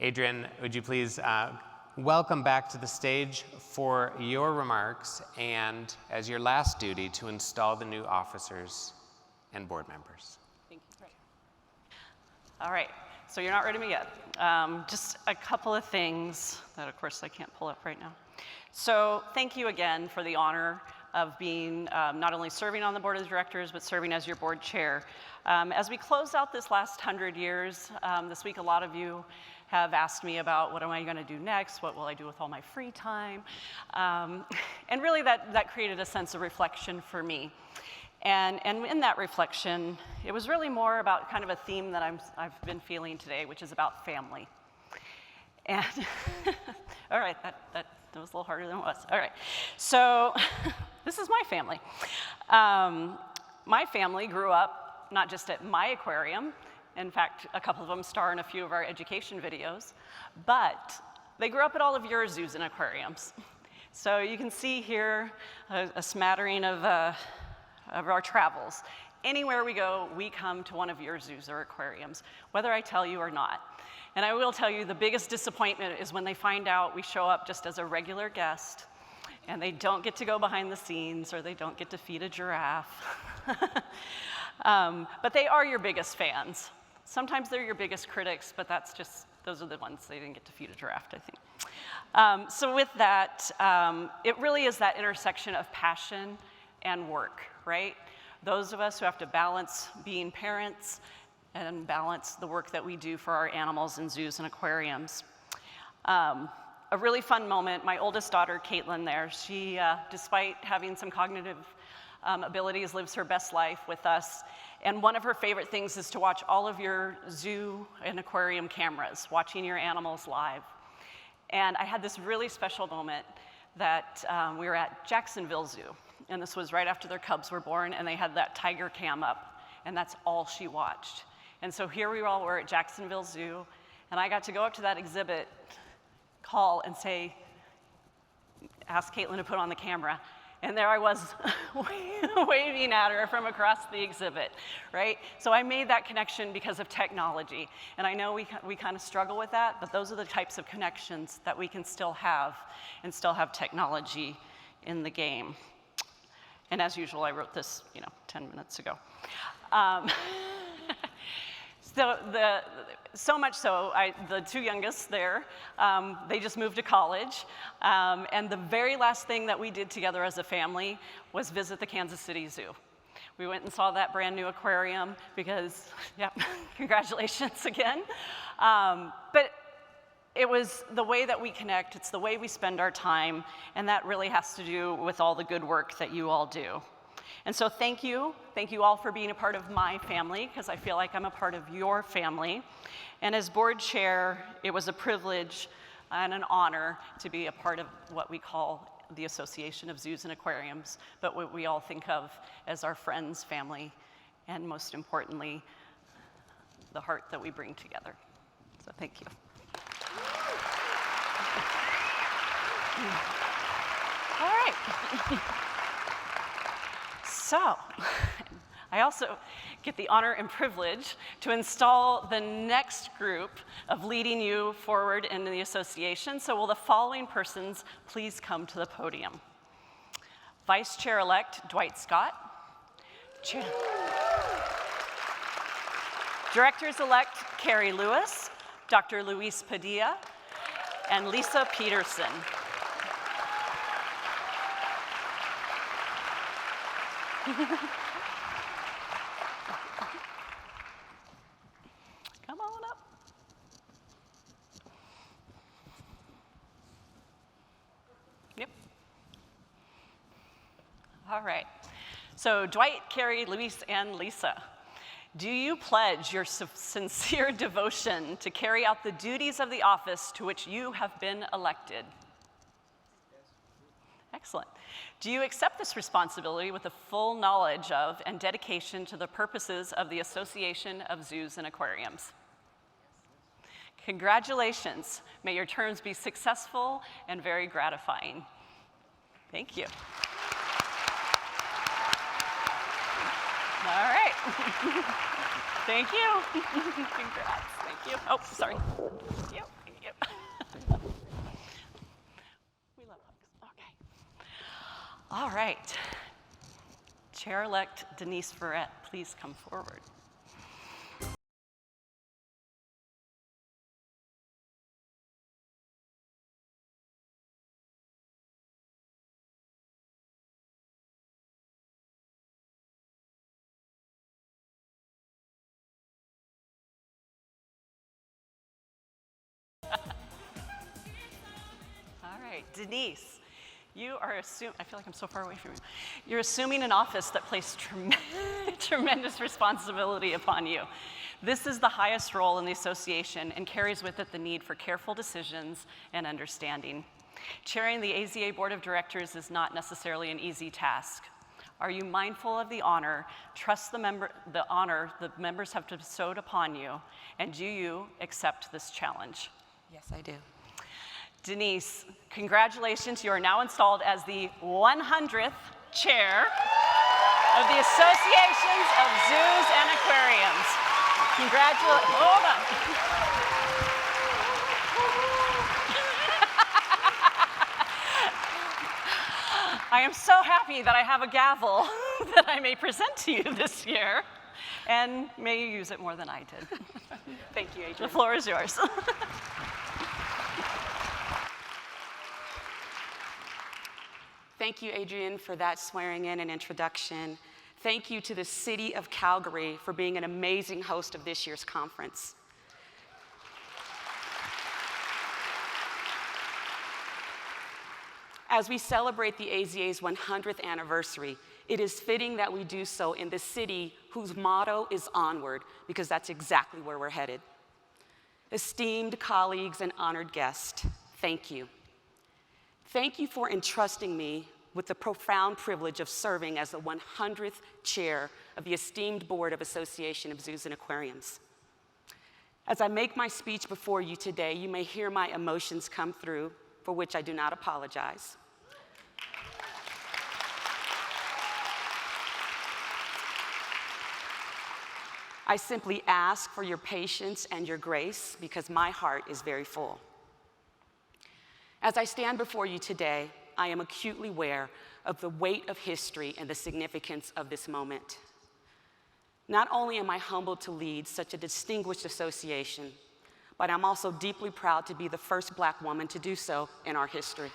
Adrian, would you please welcome back to the stage for your remarks and, as your last duty, to install the new officers and board members. Thank you. All right, so you're not ready to me yet. Just a couple of things that, of course, I can't pull up right now. So thank you again for the honor of being not only serving on the board of directors, but serving as your board chair. As we close out this last 100 years, this week a lot of you have asked me about what am I going to do next, what will I do with all my free time, and really that created a sense of reflection for me. And in that reflection, it was really more about kind of a theme that I've been feeling today, which is about family. And all right, that was a little harder than it was. All right, so this is my family. My family grew up not just at my aquarium. In fact, a couple of them star in a few of our education videos, but they grew up at all of your zoos and aquariums. So you can see here a smattering of our travels. Anywhere we go, we come to one of your zoos or aquariums, whether I tell you or not. And I will tell you, the biggest disappointment is when they find out we show up just as a regular guest, and they don't get to go behind the scenes, or they don't get to feed a giraffe. But they are your biggest fans. Sometimes they're your biggest critics, but those are the ones they didn't get to feed a giraffe, I think. So with that, it really is that intersection of passion and work, right? Those of us who have to balance being parents and balance the work that we do for our animals in zoos and aquariums. A really fun moment, my oldest daughter, Caitlin there, she, despite having some cognitive abilities, lives her best life with us. And one of her favorite things is to watch all of your zoo and aquarium cameras, watching your animals live. And I had this really special moment that we were at Jacksonville Zoo. And this was right after their cubs were born, and they had that tiger cam up. And that's all she watched. And so here we all were at Jacksonville Zoo, and I got to go up to that exhibit, call and say, ask Caitlin to put on the camera. And there I was waving at her from across the exhibit, right? So I made that connection because of technology. And I know we kind of struggle with that, but those are the types of connections that we can still have and still have technology in the game. And as usual, I wrote this, 10 minutes ago. So much so, the two youngest there, they just moved to college. And the very last thing that we did together as a family was visit the Kansas City Zoo. We went and saw that brand new aquarium because, congratulations again. But it was the way that we connect, it's the way we spend our time, and that really has to do with all the good work that you all do. And so thank you all for being a part of my family, because I feel like I'm a part of your family. And as board chair, it was a privilege and an honor to be a part of what we call the Association of Zoos and Aquariums, but what we all think of as our friends, family, and most importantly, the heart that we bring together. So thank you. All right. So, I also get the honor and privilege to install the next group of leading you forward into the association. So will the following persons please come to the podium? Vice Chair-elect Dwight Scott. Directors-elect Carrie Lewis, Dr. Luis Padilla, and Lisa Peterson. Come on up. Yep. All right. So Dwight, Carrie, Luis, and Lisa, do you pledge your sincere devotion to carry out the duties of the office to which you have been elected? Excellent. Do you accept this responsibility with a full knowledge of and dedication to the purposes of the Association of Zoos and Aquariums? Congratulations. May your terms be successful and very gratifying. Thank you. All right. Thank you. Congrats. Thank you. Oh, sorry. Thank you. All right. Chair-elect Denise Verret, please come forward. All right, Denise, you are assuming, I feel like I'm so far away from you. You're assuming an office that placed tremendous responsibility upon you. This is the highest role in the association and carries with it the need for careful decisions and understanding. Chairing the AZA Board of Directors is not necessarily an easy task. Are you mindful of the honor, trust the honor the members have bestowed upon you, and do you accept this challenge? Yes, I do. Denise, congratulations. You are now installed as the 100th chair of the Associations of Zoos and Aquariums. Congratulations. Hold on. I am so happy that I have a gavel that I may present to you this year, and may you use it more than I did. Thank you, Adrienne. The floor is yours. Thank you, Adrienne, for that swearing in and introduction. Thank you to the City of Calgary for being an amazing host of this year's conference. As we celebrate the AZA's 100th anniversary, it is fitting that we do so in the city whose motto is onward, because that's exactly where we're headed. Esteemed colleagues and honored guests, thank you. Thank you for entrusting me with the profound privilege of serving as the 100th chair of the esteemed Board of Association of Zoos and Aquariums. As I make my speech before you today, you may hear my emotions come through, for which I do not apologize. I simply ask for your patience and your grace because my heart is very full. As I stand before you today, I am acutely aware of the weight of history and the significance of this moment. Not only am I humbled to lead such a distinguished association, but I'm also deeply proud to be the first Black woman to do so in our history.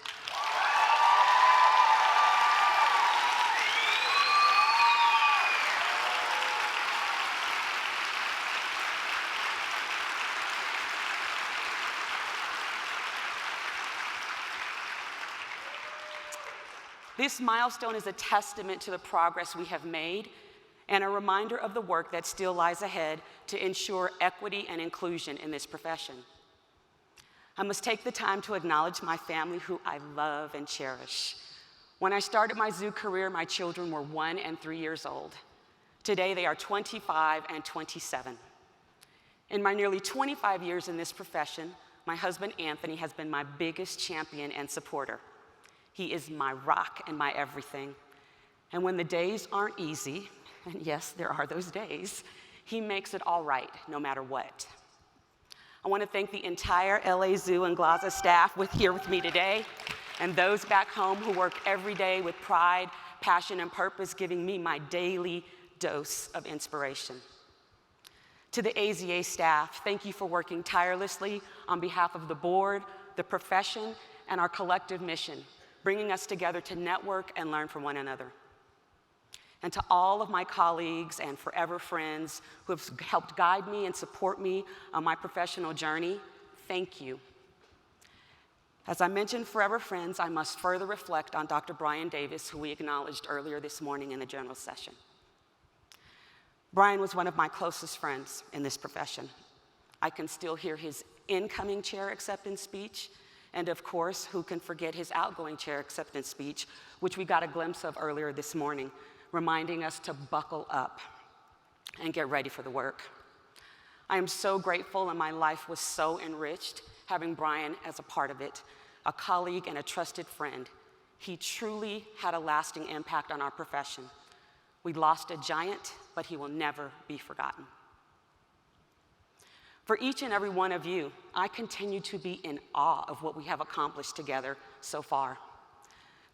This milestone is a testament to the progress we have made and a reminder of the work that still lies ahead to ensure equity and inclusion in this profession. I must take the time to acknowledge my family, who I love and cherish. When I started my zoo career, my children were 1 and 3 years old. Today, they are 25 and 27. In my nearly 25 years in this profession, my husband, Anthony, has been my biggest champion and supporter. He is my rock and my everything. And when the days aren't easy, and yes, there are those days, he makes it all right, no matter what. I want to thank the entire LA Zoo and Glaza staff here with me today, and those back home who work every day with pride, passion, and purpose, giving me my daily dose of inspiration. To the AZA staff, thank you for working tirelessly on behalf of the board, the profession, and our collective mission, bringing us together to network and learn from one another. And to all of my colleagues and forever friends who have helped guide me and support me on my professional journey, thank you. As I mentioned forever friends, I must further reflect on Dr. Brian Davis, who we acknowledged earlier this morning in the general session. Brian was one of my closest friends in this profession. I can still hear his incoming chair acceptance speech, and of course, who can forget his outgoing chair acceptance speech, which we got a glimpse of earlier this morning, reminding us to buckle up and get ready for the work. I am so grateful, and my life was so enriched having Brian as a part of it, a colleague and a trusted friend. He truly had a lasting impact on our profession. We lost a giant, but he will never be forgotten. For each and every one of you, I continue to be in awe of what we have accomplished together so far.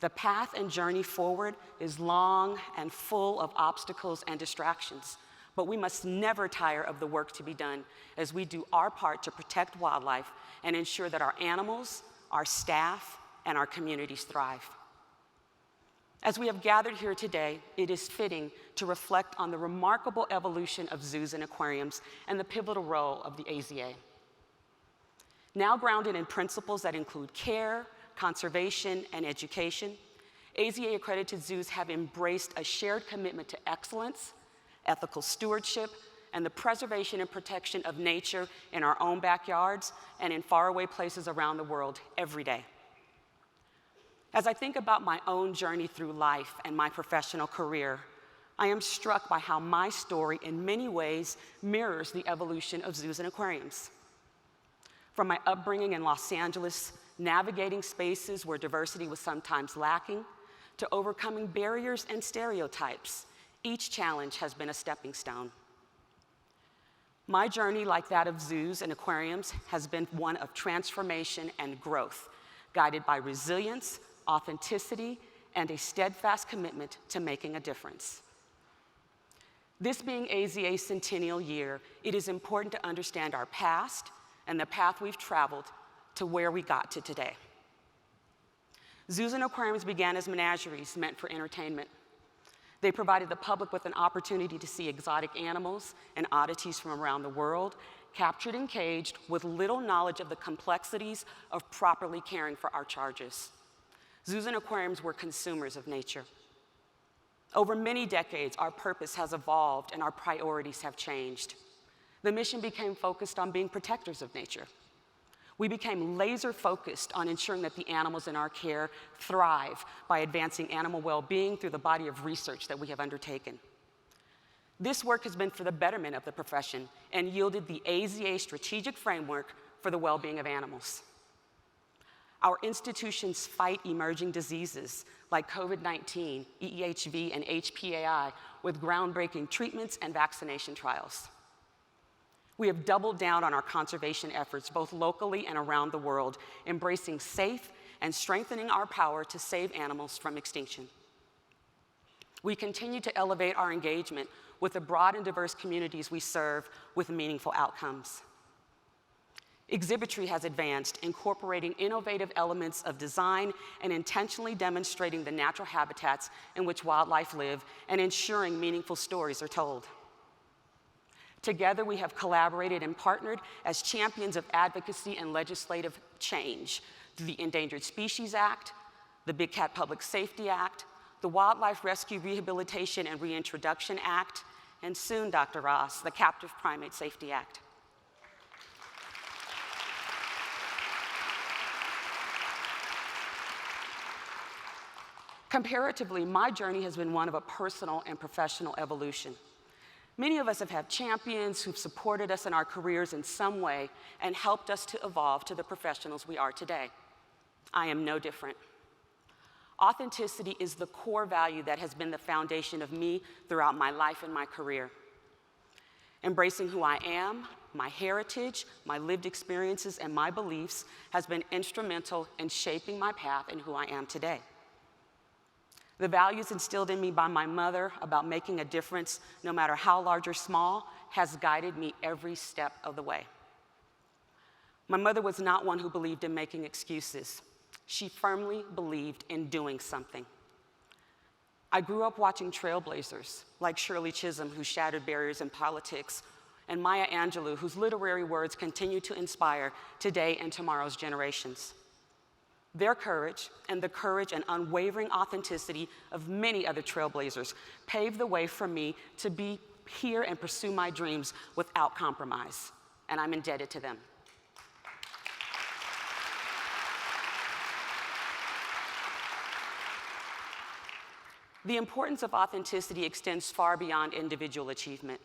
The path and journey forward is long and full of obstacles and distractions, but we must never tire of the work to be done as we do our part to protect wildlife and ensure that our animals, our staff, and our communities thrive. As we have gathered here today, it is fitting to reflect on the remarkable evolution of zoos and aquariums and the pivotal role of the AZA. Now grounded in principles that include care, conservation, and education, AZA-accredited zoos have embraced a shared commitment to excellence, ethical stewardship, and the preservation and protection of nature in our own backyards and in faraway places around the world every day. As I think about my own journey through life and my professional career, I am struck by how my story in many ways mirrors the evolution of zoos and aquariums. From my upbringing in Los Angeles, navigating spaces where diversity was sometimes lacking, to overcoming barriers and stereotypes, each challenge has been a stepping stone. My journey, like that of zoos and aquariums, has been one of transformation and growth, guided by resilience, authenticity, and a steadfast commitment to making a difference. This being AZA's centennial year, it is important to understand our past and the path we've traveled to where we got to today. Zoos and aquariums began as menageries meant for entertainment. They provided the public with an opportunity to see exotic animals and oddities from around the world, captured and caged with little knowledge of the complexities of properly caring for our charges. Zoos and aquariums were consumers of nature. Over many decades, our purpose has evolved and our priorities have changed. The mission became focused on being protectors of nature. We became laser focused on ensuring that the animals in our care thrive by advancing animal well-being through the body of research that we have undertaken. This work has been for the betterment of the profession and yielded the AZA strategic framework for the well-being of animals. Our institutions fight emerging diseases like COVID-19, EEHV, and HPAI with groundbreaking treatments and vaccination trials. We have doubled down on our conservation efforts, both locally and around the world, embracing safe and strengthening our power to save animals from extinction. We continue to elevate our engagement with the broad and diverse communities we serve with meaningful outcomes. Exhibitry has advanced, incorporating innovative elements of design and intentionally demonstrating the natural habitats in which wildlife live and ensuring meaningful stories are told. Together, we have collaborated and partnered as champions of advocacy and legislative change through the Endangered Species Act, the Big Cat Public Safety Act, the Wildlife Rescue Rehabilitation and Reintroduction Act, and soon, Dr. Ross, the Captive Primate Safety Act. Comparatively, my journey has been one of a personal and professional evolution. Many of us have had champions who've supported us in our careers in some way and helped us to evolve to the professionals we are today. I am no different. Authenticity is the core value that has been the foundation of me throughout my life and my career. Embracing who I am, my heritage, my lived experiences, and my beliefs has been instrumental in shaping my path and who I am today. The values instilled in me by my mother about making a difference, no matter how large or small, has guided me every step of the way. My mother was not one who believed in making excuses. She firmly believed in doing something. I grew up watching trailblazers like Shirley Chisholm, who shattered barriers in politics, and Maya Angelou, whose literary words continue to inspire today and tomorrow's generations. Their courage and the courage and unwavering authenticity of many other trailblazers paved the way for me to be here and pursue my dreams without compromise, and I'm indebted to them. The importance of authenticity extends far beyond individual achievement.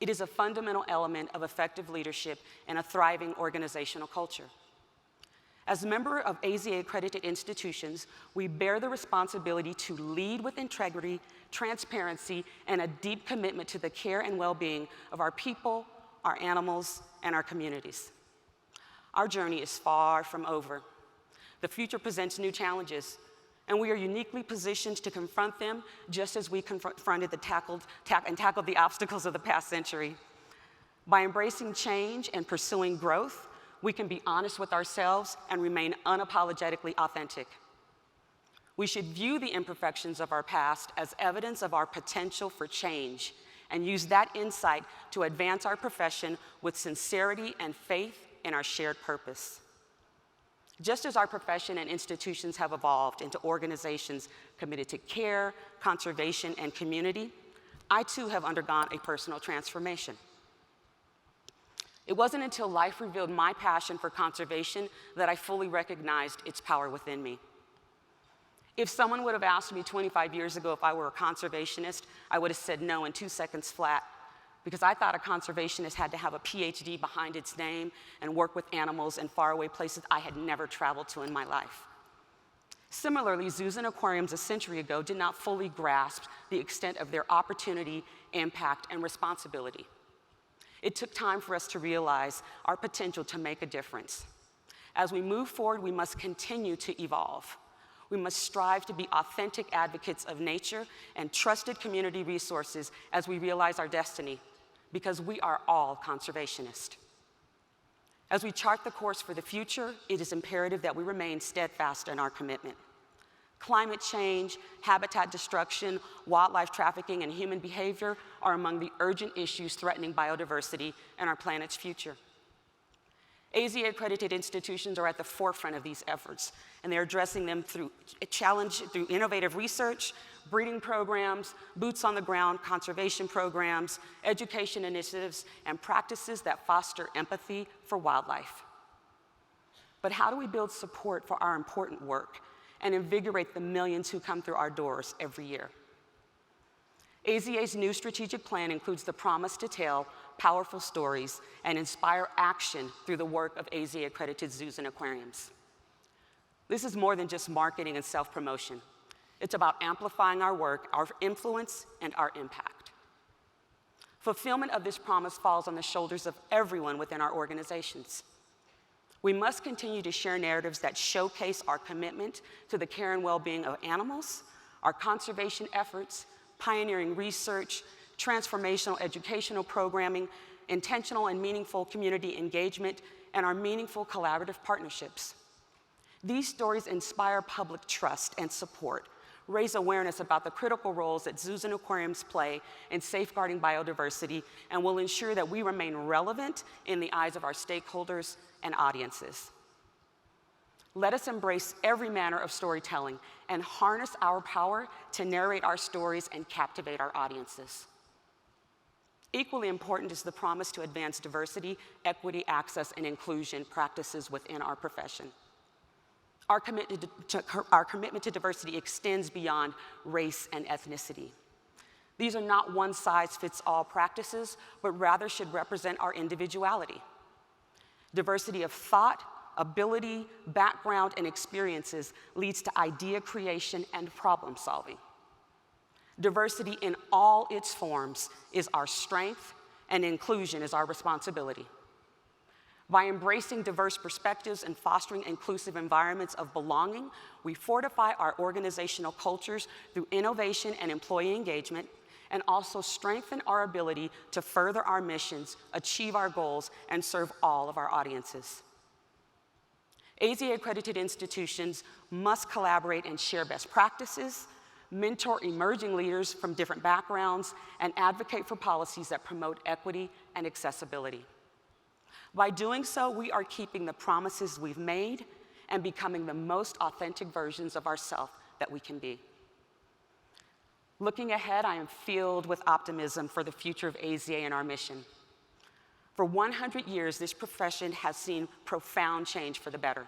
It is a fundamental element of effective leadership and a thriving organizational culture. As a member of AZA-accredited institutions, we bear the responsibility to lead with integrity, transparency, and a deep commitment to the care and well-being of our people, our animals, and our communities. Our journey is far from over. The future presents new challenges, and we are uniquely positioned to confront them just as we confronted and tackled the obstacles of the past century. By embracing change and pursuing growth, we can be honest with ourselves and remain unapologetically authentic. We should view the imperfections of our past as evidence of our potential for change and use that insight to advance our profession with sincerity and faith in our shared purpose. Just as our profession and institutions have evolved into organizations committed to care, conservation, and community, I too have undergone a personal transformation. It wasn't until life revealed my passion for conservation that I fully recognized its power within me. If someone would have asked me 25 years ago if I were a conservationist, I would have said no in 2 seconds flat, because I thought a conservationist had to have a PhD behind its name and work with animals in faraway places I had never traveled to in my life. Similarly, zoos and aquariums a century ago did not fully grasp the extent of their opportunity, impact, and responsibility. It took time for us to realize our potential to make a difference. As we move forward, we must continue to evolve. We must strive to be authentic advocates of nature and trusted community resources as we realize our destiny, because we are all conservationists. As we chart the course for the future, it is imperative that we remain steadfast in our commitment. Climate change, habitat destruction, wildlife trafficking, and human behavior are among the urgent issues threatening biodiversity and our planet's future. AZA-accredited institutions are at the forefront of these efforts, and they're addressing them through innovative research, breeding programs, boots-on-the-ground conservation programs, education initiatives, and practices that foster empathy for wildlife. But how do we build support for our important work and invigorate the millions who come through our doors every year? AZA's new strategic plan includes the promise to tell powerful stories and inspire action through the work of AZA-accredited zoos and aquariums. This is more than just marketing and self-promotion. It's about amplifying our work, our influence, and our impact. Fulfillment of this promise falls on the shoulders of everyone within our organizations. We must continue to share narratives that showcase our commitment to the care and well-being of animals, our conservation efforts, pioneering research, transformational educational programming, intentional and meaningful community engagement, and our meaningful collaborative partnerships. These stories inspire public trust and support, raise awareness about the critical roles that zoos and aquariums play in safeguarding biodiversity, and will ensure that we remain relevant in the eyes of our stakeholders and audiences. Let us embrace every manner of storytelling and harness our power to narrate our stories and captivate our audiences. Equally important is the promise to advance diversity, equity, access, and inclusion practices within our profession. Our commitment to diversity extends beyond race and ethnicity. These are not one-size-fits-all practices, but rather should represent our individuality. Diversity of thought, ability, background, and experiences leads to idea creation and problem solving. Diversity in all its forms is our strength, and inclusion is our responsibility. By embracing diverse perspectives and fostering inclusive environments of belonging, we fortify our organizational cultures through innovation and employee engagement, and also strengthen our ability to further our missions, achieve our goals, and serve all of our audiences. AZA-accredited institutions must collaborate and share best practices, mentor emerging leaders from different backgrounds, and advocate for policies that promote equity and accessibility. By doing so, we are keeping the promises we've made and becoming the most authentic versions of ourselves that we can be. Looking ahead, I am filled with optimism for the future of AZA and our mission. For 100 years, this profession has seen profound change for the better.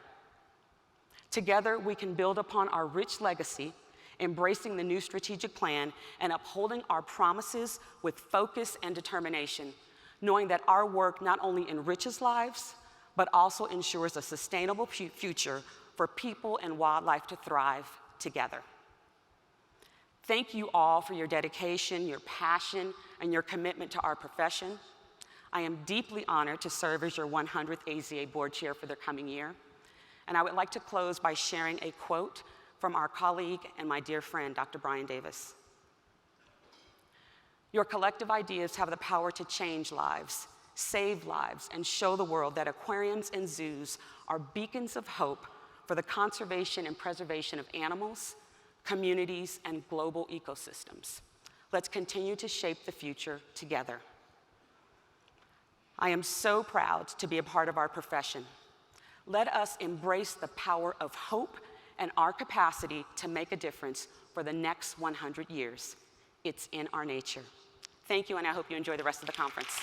Together, we can build upon our rich legacy, embracing the new strategic plan and upholding our promises with focus and determination, knowing that our work not only enriches lives, but also ensures a sustainable future for people and wildlife to thrive together. Thank you all for your dedication, your passion, and your commitment to our profession. I am deeply honored to serve as your 100th AZA Board Chair for the coming year. And I would like to close by sharing a quote from our colleague and my dear friend, Dr. Brian Davis. Your collective ideas have the power to change lives, save lives, and show the world that aquariums and zoos are beacons of hope for the conservation and preservation of animals, communities, and global ecosystems. Let's continue to shape the future together. I am so proud to be a part of our profession. Let us embrace the power of hope and our capacity to make a difference for the next 100 years. It's in our nature. Thank you, and I hope you enjoy the rest of the conference.